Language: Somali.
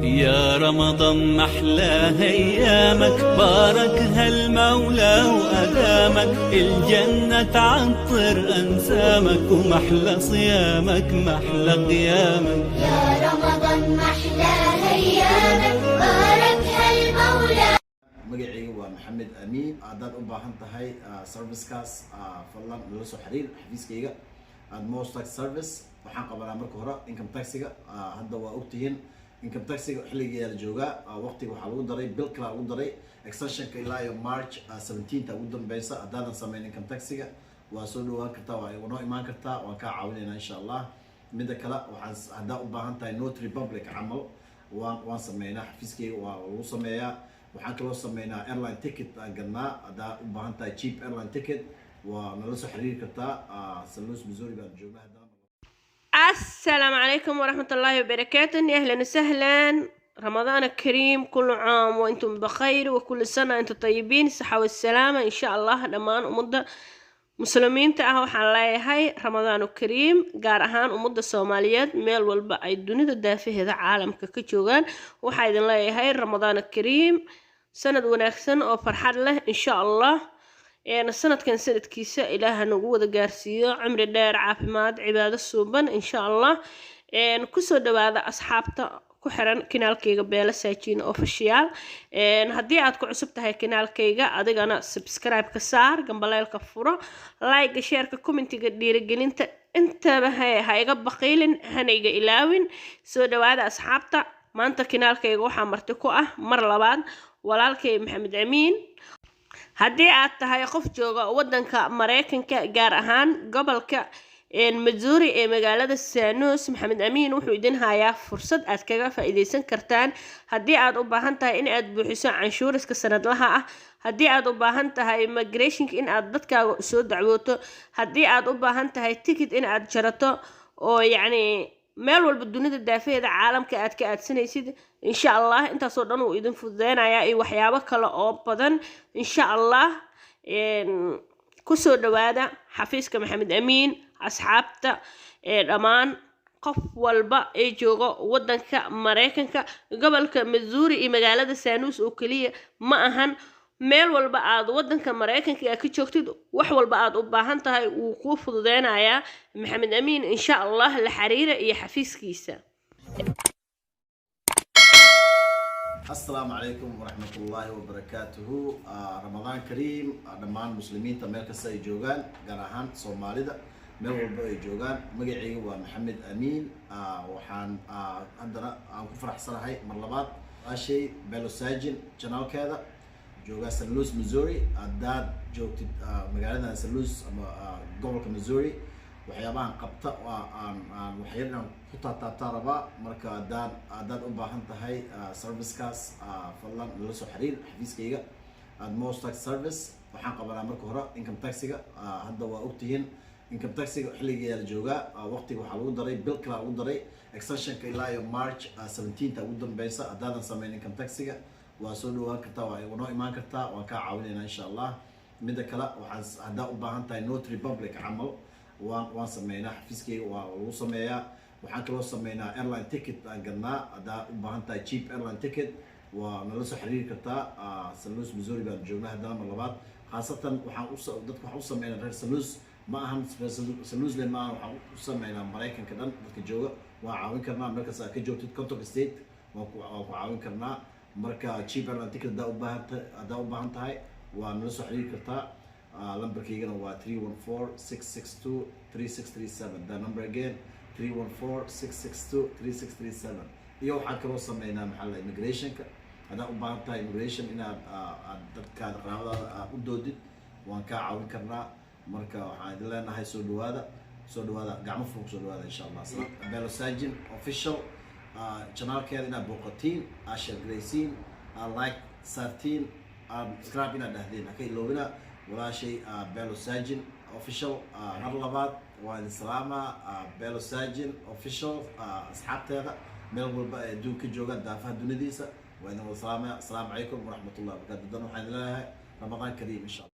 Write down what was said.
يا رمضان محلى ايامك، بارك هالمولى وادامك، الجنة تعطر انسامك، ومحلى صيامك محلى قيامك. يا رمضان محلى ايامك، بارك هالمولى. magacayga waa maxamed amiin. haddaad u baahan tahay servicekaas fadlan nala soo xiriir xafiiskayga most tax service. waxaan qabanaa marka hore income taxiga. hadda waa ogtihiin income taxiga xilligeeda la joogaa. waqtiga waxaa lagu daray bil kala lagu daray extensionka ilaa iyo march 17 ugu dambeysa. haddaadan sameyn income taxiga waa soo dhawaan kartaa, waa noo imaan kartaa, waan kaa caawinaynaa insha allah. midda kale waxaan haddaa u baahan tahay notary public camal waan sameynaa, xafiiskayga waa lagu sameeyaa. waxaan kaloo sameynaa airline ticket aan gadnaa. haddaa u baahan tahay cheap airline ticket waa nala soo xiriiri kartaa. St. Missouri baan joognaa. السلام عليكم ورحمة الله وبركاته. أهلا وسهلا، رمضان كريم، كل عام وأنتم بخير، وكل سنة أنتم طيبين، الصحة والسلامة إن شاء الله. دمان ومدة مسلمين تأهو حلاي هاي رمضان كريم، قارهان ومدة صوماليات ميل والبا أي الدنيا دافه هذا عالم ككتشوغان. وحايد الله هاي رمضان الكريم سند ونكسن وفرحان له إن شاء الله. السنة كان سنة كيسة إله نقود جارسية، عمر دار عافماد عبادة السوبن إن شاء الله. كسر دواذا أصحابته كحرن كنال كيجا بيلا سايتين أوفيشيال. هدي عادكو عصبت هاي كنال كيجا أديك أنا سبسكرايب كسار جنب لا الكفورة لايك شير كومنتي قدير جن أنت هاي بقيل هنيجا إلاوين سو دواذا أصحابته ما أنت كنال كيجا وحمرتكو مرة بعد ولا الكي محمد أمين. haddii aad tahay qof jooga wadanka Mareykanka gaar ahaan gobolka Missouri ee magaalada St. Louis, Maxamed Amiin wuxuu idin hayaa fursad aad kaga faa'iideysan kartaan. haddii aad u baahan tahay in aad buuxiso canshuurta sanadlaha ah, haddii aad u baahan tahay immigration in aad dadkaaga soo dacwooto, haddii aad u baahan tahay ticket in aad jarato oo yacni meel walba dunida daafeeda caalamka aad ka aadsanaysid insha Allah intaas oo dhan uu idin fududeynayaa iyo waxyaabo kale oo badan insha Allah. ku soo dhawaada xafiiska Maxamed Amiin, asxaabta dhamaan qof walba ee jooga wadanka Mareykanka gobolka Missouri iyo magaalada St. Louis oo kaliya ma ahan, meel walba aad wadanka Mareykanka ka joogtid wax walba aad u baahan tahay uu ku fududeynayaa Maxamed Amiin insha Allah. la xiriira iyo xafiiskiisa. السلام عليكم ورحمة الله وبركاته. رمضان كريم. دمان مسلمين تملك السي جوجان جراهان صوماليدا مل والبا جوجان. مجيء محمد أمين. وحان عندنا كفرح صراحة مرلبات أشي بلوساجن channel كذا جوجا St. Louis Missouri. داد جوت مجالنا St. Louis قبل كميزوري waxyaabahan qabta aan waxyaabahan ku taataaraba. marka dad u baahan tahay servicekaas fadlan nala soo xiriir xafiiskayga most tax service. waxaan qabanaa marka hore income taxiga. hadda waa ogtihiin income taxiga xilligeeda la joogaa. waqtiga waxaa lagu daray bil kala lagu daray extensionka ilaa iyo march 17 ugu dambeysa. haddaadan sameyn income taxiga waa soo dhawaan kartaa, waa noo imaan kartaa, waan kaa caawinaynaa insha allah. midda kale waxaan haddaa u baahan tahay notary public camal waan sameynaa, xafiiskayga waa lagu sameeyaa. waxaan kaloo sameynaa airline ticket aan gadnaa. haddaa u baahan tahay cheap airline ticket waa nala soo xiriiri kartaa. St. Louis Missouri baan joognaa haddana mar labaad. khaasatan dadka waxaan u sameynaa reer St. Louis ma ahan St. Louis le maahan, waxaan u sameynaa Mareykanka dhan dadka jooga waan caawin karnaa. markaas aad ka joogtid Kentucky State waan ku caawin karnaa. marka cheap airline ticket haddaa u baahan tahay waa nala soo xiriiri kartaa. lambarkaygana waa 314-662-3637. the number again 314-662-3637. iyo waxaan kaloo sameynaa maxaa immigrationka. haddaa u baahan tahay immigration inaad dadkaada qaraabadaada u doodid waan kaa caawin karnaa. marka waxaan idin leenahay soo dhawaada gacmo furug soo dhawaada insha Allah. Bellosagin official channelkeeda inaad booqatiin, aad share garaysiin, aad like saartiin, aad subscribe inaad dhahdeen. haka iloobina walaashay Bellosagin official. mar labaad waa idin salaama Bellosagin official. asxaabteeda meel walba ee adduunka jooga daafaha dunidisa waa idin wada salaamaya. assalaamu calaykum waraxmatullahi wabarakaatu. dan waxaan idin leeyahay Ramadan Kariim insha Allah.